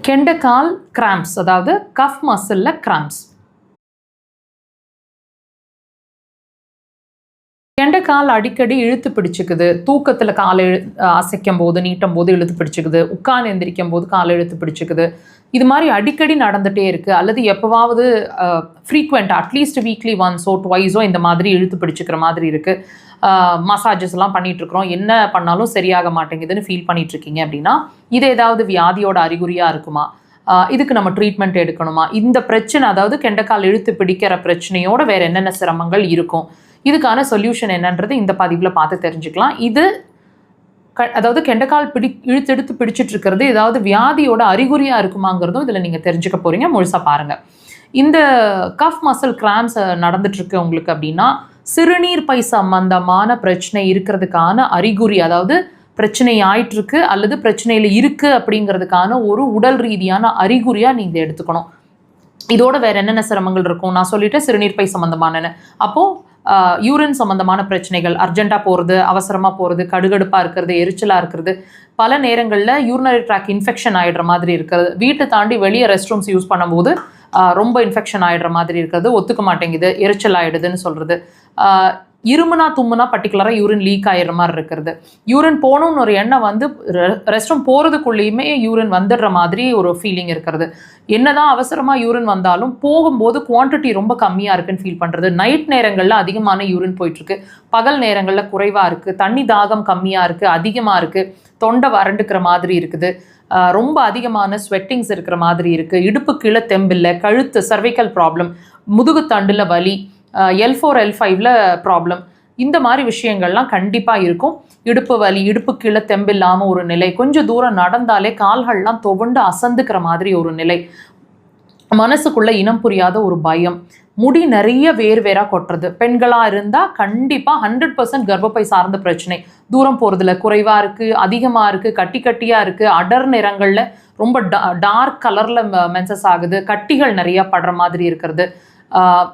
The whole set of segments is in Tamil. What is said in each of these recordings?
கெண்டக்கால் கிராம்ப்ஸ், அதாவது கஃப் மசில்ல கிராம்ப்ஸ். கெண்டைக்கால் அடிக்கடி இழுத்து பிடிச்சிக்குது, தூக்கத்தில் காலை அசைக்கும் போது நீட்டும் போது இழுத்து பிடிச்சிக்குது, உட்கார்ந்து எந்திரிக்கும் போது காலை இழுத்து பிடிச்சிக்குது, இது மாதிரி அடிக்கடி நடந்துகிட்டே இருக்குது. அல்லது எப்போவாவது ஃப்ரீக்வெண்ட்டாக அட்லீஸ்ட் வீக்லி ஒன்ஸோ ட்வைஸோ இந்த மாதிரி இழுத்து பிடிச்சிக்கிற மாதிரி இருக்குது. மசாஜஸ்லாம் பண்ணிகிட்ருக்குறோம், என்ன பண்ணாலும் சரியாக மாட்டேங்குதுன்னு ஃபீல் பண்ணிகிட்ருக்கீங்க அப்படின்னா இது ஏதாவது வியாதியோட அறிகுறியாக இருக்குமா, இதுக்கு நம்ம ட்ரீட்மெண்ட் எடுக்கணுமா, இந்த பிரச்சனை அதாவது கெண்டைக்கால் இழுத்து பிடிக்கிற பிரச்சனையோட வேறு என்னென்ன சிரமங்கள் இருக்கும், இதுக்கான சொல்யூஷன் என்னன்றது இந்த பதிவில் பார்த்து தெரிஞ்சுக்கலாம். இது அதாவது கெண்டைக்கால் இழுத்து பிடிச்சிட்டு இருக்கிறது ஏதாவது வியாதியோட அறிகுறியாக இருக்குமாங்கிறதும் இதில் நீங்கள் தெரிஞ்சுக்க போகிறீங்க. முழுசாக பாருங்கள். இந்த கஃப் மசில் கிராம்ப்ஸ் நடந்துட்டுருக்கு உங்களுக்கு அப்படின்னா சிறுநீர் பை சம்பந்தமான பிரச்சனை இருக்கிறதுக்கான அறிகுறி, அதாவது பிரச்சனை ஆயிட்டுருக்கு அல்லது பிரச்சனையில் இருக்குது அப்படிங்கிறதுக்கான ஒரு உடல் ரீதியான அறிகுறியாக நீங்கள் எடுத்துக்கணும். இதோட வேறு என்னென்ன சிரமங்கள் இருக்கும் நான் சொல்லிவிட்டு சிறுநீர் பை சம்மந்தமானன்னு. அப்போது யூரின் சம்மந்தமான பிரச்சனைகள், அர்ஜென்ட்டாக போகிறது, அவசரமாக போகிறது, கடுகடுப்பாக இருக்கிறது, எரிச்சலாக இருக்கிறது, பல நேரங்களில் யூரினரி ட்ராக் இன்ஃபெக்ஷன் ஆகிடுற மாதிரி இருக்கிறது, வீட்டை தாண்டி வெளியே ரெஸ்ட் ரூம்ஸ் யூஸ் பண்ணும்போது ரொம்ப இன்ஃபெக்ஷன் ஆகிடுற மாதிரி இருக்கிறது, ஒத்துக்க மாட்டேங்குது, எரிச்சல் ஆகிடுதுன்னு சொல்கிறது, இருமுனா தும்முனா பர்டிகுலராக யூரின் லீக் ஆகிடுற மாதிரி இருக்கிறது, யூரின் போகணுன்னு ஒரு எண்ணம் வந்து ரெஸ்ட் ரூம் போகிறதுக்குள்ளேயுமே யூரின் வந்துடுற மாதிரி ஒரு ஃபீலிங் இருக்கிறது, என்னதான் அவசரமாக யூரின் வந்தாலும் போகும்போது குவான்டிட்டி ரொம்ப கம்மியாக இருக்குன்னு ஃபீல் பண்ணுறது, நைட் நேரங்களில் அதிகமான யூரின் போயிட்டுருக்கு, பகல் நேரங்களில் குறைவாக இருக்குது, தண்ணி தாகம் கம்மியாக இருக்குது, அதிகமாக இருக்குது, தொண்டை வறண்டுக்கிற மாதிரி இருக்குது, ரொம்ப அதிகமான ஸ்வெட்டிங்ஸ் இருக்கிற மாதிரி இருக்குது, இடுப்பு கீழே தெம்பில்லை, கழுத்து சர்வைக்கல் ப்ராப்ளம், முதுகு தண்டில் வலி, L4 L5ல ப்ராப்ளம், இந்த மாதிரி விஷயங்கள்லாம் கண்டிப்பாக இருக்கும். இடுப்பு வலி, இடுப்பு கீழே தெம்பில்லாமல் ஒரு நிலை, கொஞ்சம் தூரம் நடந்தாலே கால்கள்லாம் துவண்டு அசந்துக்கிற மாதிரி ஒரு நிலை, மனசுக்குள்ளே இனம் புரியாத ஒரு பயம், முடி நிறைய வேறாக கொட்டுறது, பெண்களாக இருந்தால் கண்டிப்பாக 100% கர்ப்பப்பை சார்ந்த பிரச்சனை, தூரம் போகிறதுல குறைவாக இருக்குது, அதிகமாக இருக்குது, கட்டியாக இருக்குது, அடர் நிறங்களில் ரொம்ப டார்க் கலரில் மென்சஸ் ஆகுது, கட்டிகள் நிறையா படுற மாதிரி இருக்கிறது,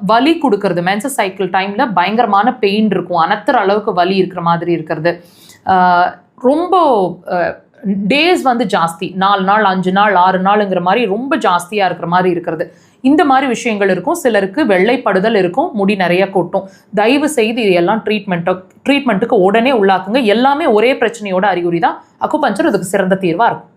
வலி கொடுக்கறது, மென்சஸ் சைக்கிள் டைமில் பயங்கரமான பெயின் இருக்கும், அனத்துற அளவுக்கு வலி இருக்கிற மாதிரி இருக்கிறது, ரொம்ப டேஸ் வந்து ஜாஸ்தி, 4 நாள் 5 நாள் 6 நாளுங்கிற மாதிரி ரொம்ப ஜாஸ்தியாக இருக்கிற மாதிரி இருக்கிறது, இந்த மாதிரி விஷயங்கள் இருக்கும். சிலருக்கு வெள்ளைப்படுதல் இருக்கும், முடி நிறைய கொட்டும். தயவு செய்து இது எல்லாம் ட்ரீட்மெண்ட்டுக்கு உடனே உள்ளாக்குங்க. எல்லாமே ஒரே பிரச்சனையோட அறிகுறி தான். அக்குபஞ்சர் அதுக்கு சிறந்த தீர்வாக இருக்கும்.